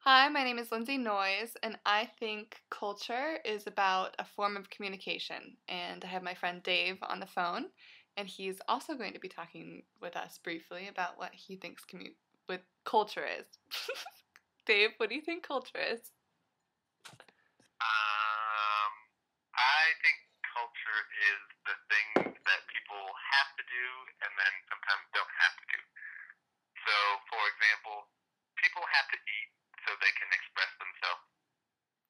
Hi, my name is Lindsay Noyes, and I think culture is about a form of communication. And I have my friend Dave on the phone, and he's also going to be talking with us briefly about what he thinks with culture is. Dave, what do you think culture is? Um, I think culture is the things that people have to do and then sometimes don't have to do. So, for example, people have to eat so they can express themselves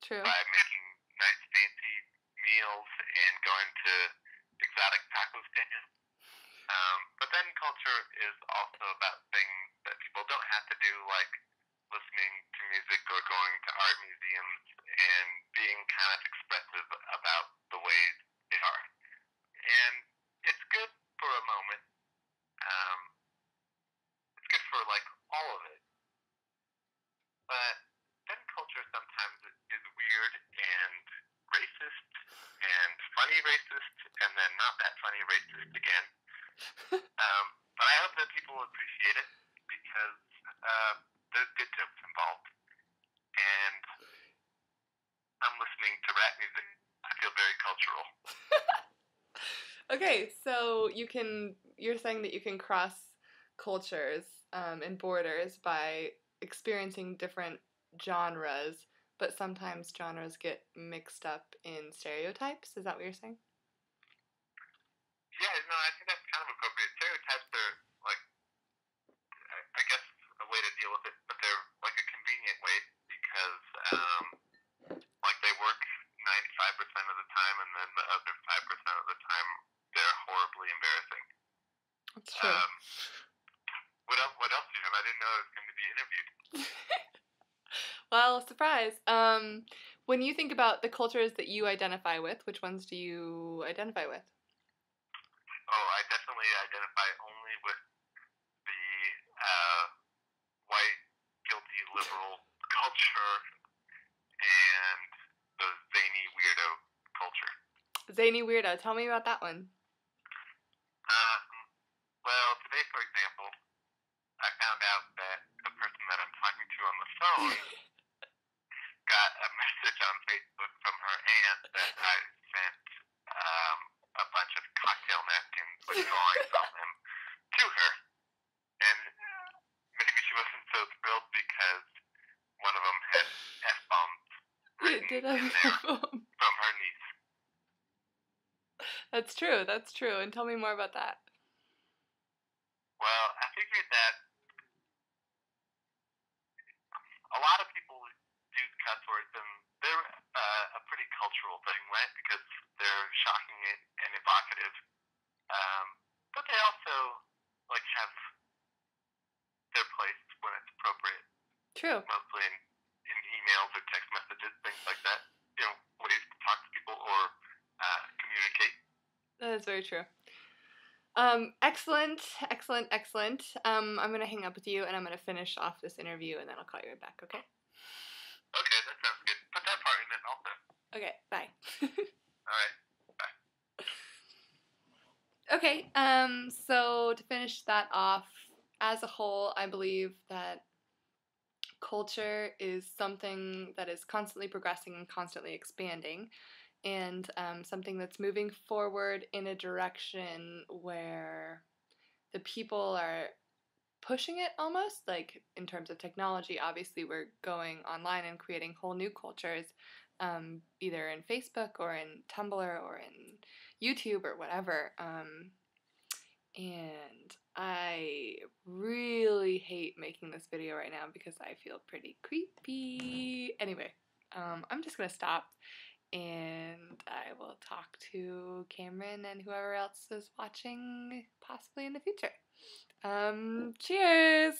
True. by making nice, fancy meals and going to exotic taco stands. But then culture is also about things that people don't have to do, like listening to music or going to art museums and being kind of expressive about the ways they are. And it's good for a moment. Um, it's good for like all of it. But then culture sometimes is weird and racist and funny racist and then not that funny racist again. But I hope that people appreciate it because there's good jokes involved. And I'm listening to rap music. I feel very cultural. Okay, so you're saying that you can cross cultures and borders by experiencing different genres, but sometimes genres get mixed up in stereotypes. Is that what you're saying? Yeah, no, I think that's kind of appropriate. Stereotypes are like, I guess, a way to deal with it, but they're like a convenient way because, like, they work 95% of the time, and then the other 5% of the time, they're horribly embarrassing. That's true. Um, what else do you have? I didn't know I was going to be interviewed. Well, surprise. When you think about the cultures that you identify with, which ones do you identify with? Oh, I definitely identify only with the uh, white, guilty, liberal culture and the zany weirdo culture. Zany weirdo. Tell me about that one. Um, well, today, for example, I found out that the person that I'm talking to on the phone got a message on Facebook from her aunt that I sent a bunch of cocktail napkins with drawings on them to her. And maybe she wasn't so thrilled because one of them had F bombs It written did in have there from her niece. That's true. That's true. And tell me more about that. Well, I figured that a lot of people use cuss words, and they're a pretty cultural thing, right? Because they're shocking and evocative. Um, but they also like have their place when it's appropriate, True. mostly in emails or text messages, things like that. You know, ways to talk to people or communicate. That is very true. Excellent, excellent, excellent. I'm gonna hang up with you, and I'm gonna finish off this interview, and then I'll call you right back. Okay? Okay, that sounds good. Put that part in it also. Okay. Bye. All right. Bye. Okay. So to finish that off, as a whole, I believe that culture is something that is constantly progressing and constantly expanding, and something that's moving forward in a direction where the people are pushing it almost like in terms of technology. Obviously, we're going online and creating whole new cultures, either in Facebook or in Tumblr or in YouTube or whatever. And I really hate making this video right now because I feel pretty creepy. Anyway, I'm just gonna stop and I will talk to Cameron and whoever else is watching possibly in the future. Cheers!